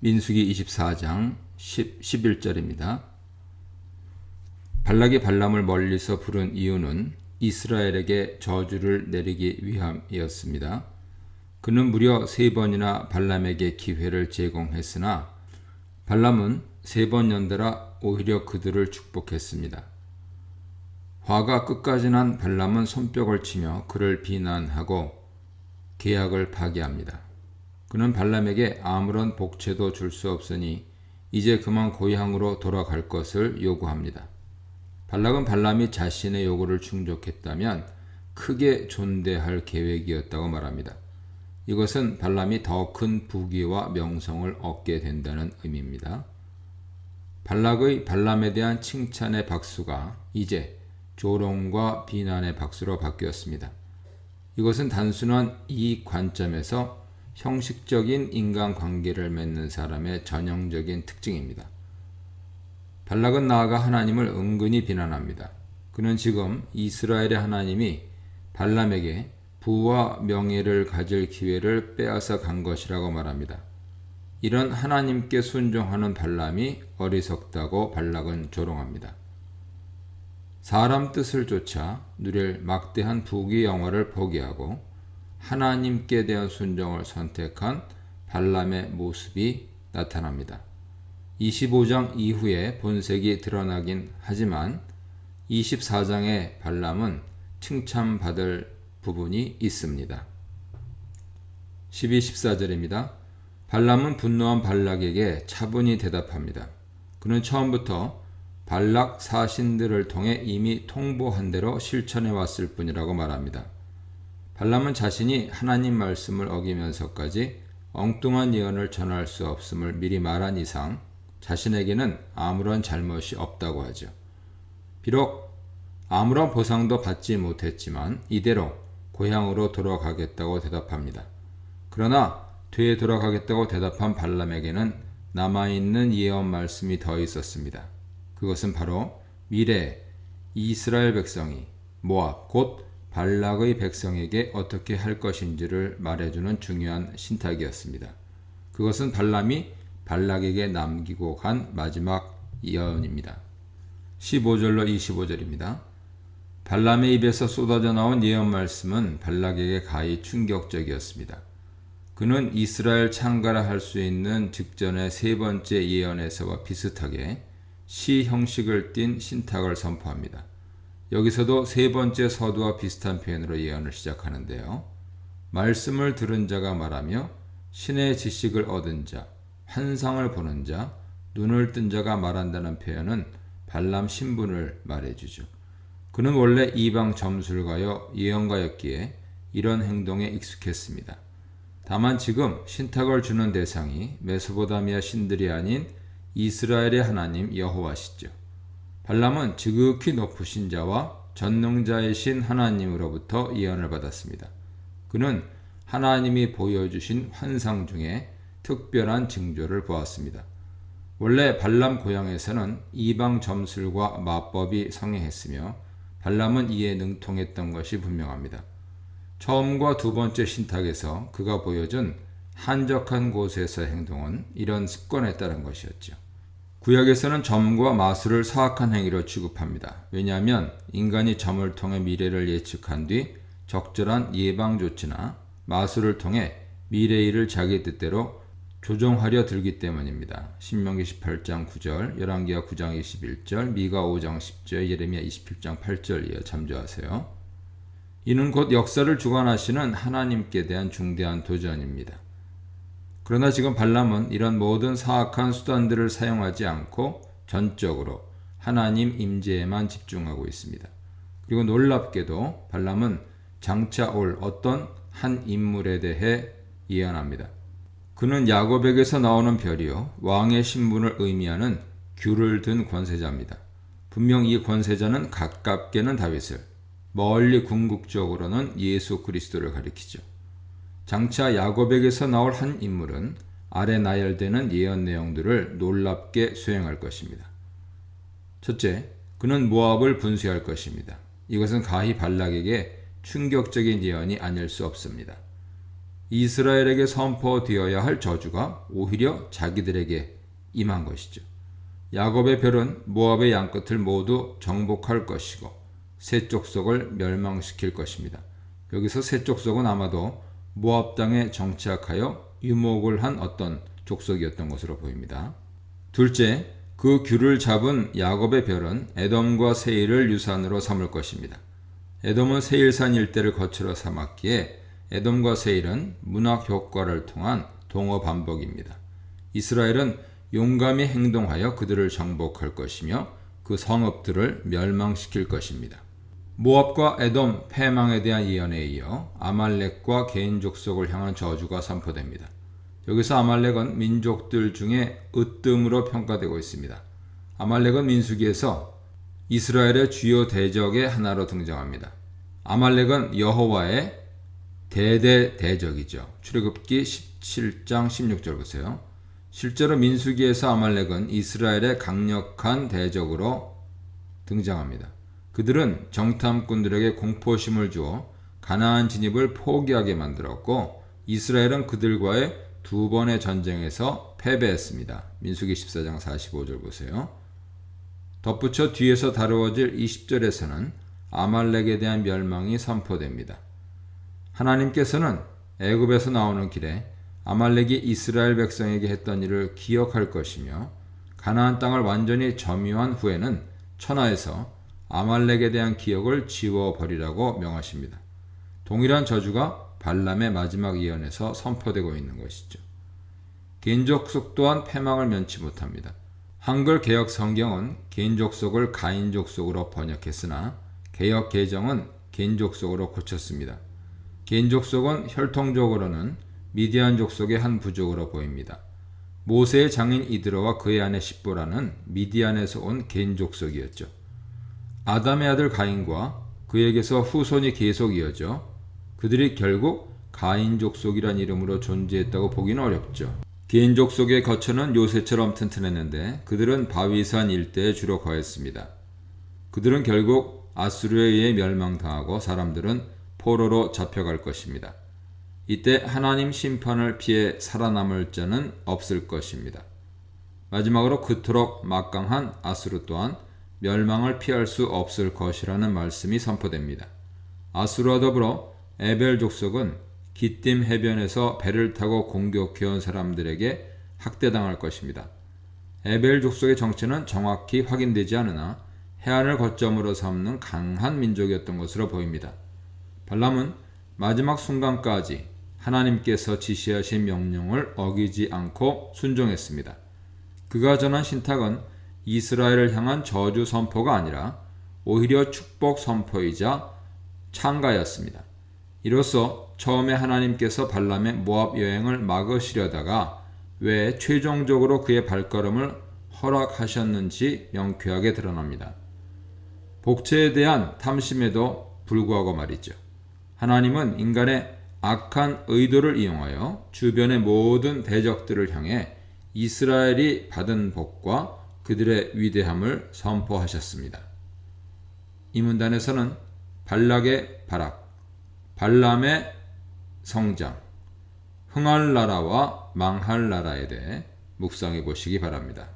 민수기 24장 11절입니다. 발락이 발람을 멀리서 부른 이유는 이스라엘에게 저주를 내리기 위함이었습니다. 그는 무려 3번이나 발람에게 기회를 제공했으나 발람은 3번 연달아 오히려 그들을 축복했습니다. 화가 끝까지 난 발람은 손뼉을 치며 그를 비난하고 계약을 파기합니다. 그는 발람에게 아무런 복채도 줄 수 없으니 이제 그만 고향으로 돌아갈 것을 요구합니다. 발락은 발람이 자신의 요구를 충족했다면 크게 존대할 계획이었다고 말합니다. 이것은 발람이 더 큰 부귀와 명성을 얻게 된다는 의미입니다. 발락의 발람에 대한 칭찬의 박수가 이제 조롱과 비난의 박수로 바뀌었습니다. 이것은 단순한 이익 관점에서 형식적인 인간관계를 맺는 사람의 전형적인 특징입니다. 발락은 나아가 하나님을 은근히 비난합니다. 그는 지금 이스라엘의 하나님이 발람에게 부와 명예를 가질 기회를 빼앗아 간 것이라고 말합니다. 이런 하나님께 순종하는 발람이 어리석다고 발락은 조롱합니다. 사람 뜻을 쫓아 누릴 막대한 부귀 영화를 포기하고 하나님께 대한 순종을 선택한 발람의 모습이 나타납니다. 25장 이후에 본색이 드러나긴 하지만 24장의 발람은 칭찬받을 부분이 있습니다. 12, 14절입니다. 발람은 분노한 발락에게 차분히 대답합니다. 그는 처음부터 발락 사신들을 통해 이미 통보한 대로 실천해 왔을 뿐이라고 말합니다. 발람은 자신이 하나님 말씀을 어기면서까지 엉뚱한 예언을 전할 수 없음을 미리 말한 이상 자신에게는 아무런 잘못이 없다고 하죠. 비록 아무런 보상도 받지 못했지만 이대로 고향으로 돌아가겠다고 대답합니다. 그러나 되에 돌아가겠다고 대답한 발람에게는 남아있는 예언 말씀이 더 있었습니다. 그것은 바로 미래에 이스라엘 백성이 모압 곧 발락의 백성에게 어떻게 할 것인지를 말해주는 중요한 신탁이었습니다. 그것은 발람이 발락에게 남기고 간 마지막 예언입니다. 15절로 25절입니다. 발람의 입에서 쏟아져 나온 예언 말씀은 발락에게 가히 충격적이었습니다. 그는 이스라엘 창가라 할 수 있는 직전의 3번째 예언에서와 비슷하게 시 형식을 띤 신탁을 선포합니다. 여기서도 3번째 서두와 비슷한 표현으로 예언을 시작하는데요. 말씀을 들은 자가 말하며 신의 지식을 얻은 자, 환상을 보는 자, 눈을 뜬 자가 말한다는 표현은 발람 신분을 말해주죠. 그는 원래 이방 점술가요 예언가였기에 이런 행동에 익숙했습니다. 다만 지금 신탁을 주는 대상이 메소포타미아 신들이 아닌 이스라엘의 하나님 여호와시죠. 발람은 지극히 높으신 자와 전능자이신 하나님으로부터 예언을 받았습니다. 그는 하나님이 보여주신 환상 중에 특별한 징조를 보았습니다. 원래 발람 고향에서는 이방 점술과 마법이 성행했으며 발람은 이에 능통했던 것이 분명합니다. 처음과 2번째 신탁에서 그가 보여준 한적한 곳에서의 행동은 이런 습관에 따른 것이었죠. 구약에서는 점과 마술을 사악한 행위로 취급합니다. 왜냐하면 인간이 점을 통해 미래를 예측한 뒤 적절한 예방 조치나 마술을 통해 미래 일을 자기 뜻대로 조종하려 들기 때문입니다. 신명기 18장 9절, 열왕기하 9장 21절, 미가 5장 10절, 예레미야 27장 8절 이어 참조하세요. 이는 곧 역사를 주관하시는 하나님께 대한 중대한 도전입니다. 그러나 지금 발람은 이런 모든 사악한 수단들을 사용하지 않고 전적으로 하나님 임재에만 집중하고 있습니다. 그리고 놀랍게도 발람은 장차 올 어떤 한 인물에 대해 예언합니다. 그는 야곱에게서 나오는 별이요 왕의 신분을 의미하는 귤을 든 권세자입니다. 분명 이 권세자는 가깝게는 다윗을, 멀리 궁극적으로는 예수 그리스도를 가리키죠. 장차 야곱에게서 나올 한 인물은 아래 나열되는 예언 내용들을 놀랍게 수행할 것입니다. 첫째, 그는 모압을 분쇄할 것입니다. 이것은 가히 발락에게 충격적인 예언이 아닐 수 없습니다. 이스라엘에게 선포되어야 할 저주가 오히려 자기들에게 임한 것이죠. 야곱의 별은 모압의 양끝을 모두 정복할 것이고 세 족속을 멸망시킬 것입니다. 여기서 세 족속은 아마도 모압 땅에 정착하여 유목을 한 어떤 족속이었던 것으로 보입니다. 둘째, 그 귤을 잡은 야곱의 별은 에돔과 세일을 유산으로 삼을 것입니다. 에돔은 세일산 일대를 거처로 삼았기에 에돔과 세일은 문학 효과를 통한 동어 반복입니다. 이스라엘은 용감히 행동하여 그들을 정복할 것이며 그 성읍들을 멸망시킬 것입니다. 모압과 에돔 패망에 대한 예언에 이어 아말렉과 개인 족속을 향한 저주가 선포됩니다. 여기서 아말렉은 민족들 중에 으뜸으로 평가되고 있습니다. 아말렉은 민수기에서 이스라엘의 주요 대적의 하나로 등장합니다. 아말렉은 여호와의 대적이죠. 출애굽기 17장 16절 보세요. 실제로 민수기에서 아말렉은 이스라엘의 강력한 대적으로 등장합니다. 그들은 정탐꾼들에게 공포심을 주어 가나안 진입을 포기하게 만들었고 이스라엘은 그들과의 두 번의 전쟁에서 패배했습니다. 민수기 14장 45절 보세요. 덧붙여 뒤에서 다루어질 20절에서는 아말렉에 대한 멸망이 선포됩니다. 하나님께서는 애굽에서 나오는 길에 아말렉이 이스라엘 백성에게 했던 일을 기억할 것이며 가나안 땅을 완전히 점유한 후에는 천하에서 아말렉에 대한 기억을 지워버리라고 명하십니다. 동일한 저주가 발람의 마지막 예언에서 선포되고 있는 것이죠. 개인족속 또한 패망을 면치 못합니다. 한글 개역 성경은 개인족속을 가인족속으로 번역했으나 개역 개정은 개인족속으로 고쳤습니다. 개인족속은 혈통적으로는 미디안 족속의 한 부족으로 보입니다. 모세의 장인 이드로와 그의 아내 십보라는 미디안에서 온 개인족속이었죠. 아담의 아들 가인과 그에게서 후손이 계속 이어져 그들이 결국 가인족속이란 이름으로 존재했다고 보기는 어렵죠. 개인족속의 거처는 요새처럼 튼튼했는데 그들은 바위산 일대에 주로 거했습니다. 그들은 결국 아수르에 의해 멸망당하고 사람들은 포로로 잡혀갈 것입니다. 이때 하나님 심판을 피해 살아남을 자는 없을 것입니다. 마지막으로 그토록 막강한 아수르 또한 멸망을 피할 수 없을 것이라는 말씀이 선포됩니다. 아수르와 더불어 에벨 족속은 기띔 해변에서 배를 타고 공격해온 사람들에게 학대당할 것입니다. 에벨 족속의 정체는 정확히 확인되지 않으나 해안을 거점으로 삼는 강한 민족이었던 것으로 보입니다. 발람은 마지막 순간까지 하나님께서 지시하신 명령을 어기지 않고 순종했습니다. 그가 전한 신탁은 이스라엘을 향한 저주 선포가 아니라 오히려 축복 선포이자 창가였습니다. 이로써 처음에 하나님께서 발람의 모압 여행을 막으시려다가 왜 최종적으로 그의 발걸음을 허락하셨는지 명쾌하게 드러납니다. 복체에 대한 탐심에도 불구하고 말이죠. 하나님은 인간의 악한 의도를 이용하여 주변의 모든 대적들을 향해 이스라엘이 받은 복과 그들의 위대함을 선포하셨습니다. 이 문단에서는 발락의 발악, 발람의 성장, 흥할 나라와 망할 나라에 대해 묵상해 보시기 바랍니다.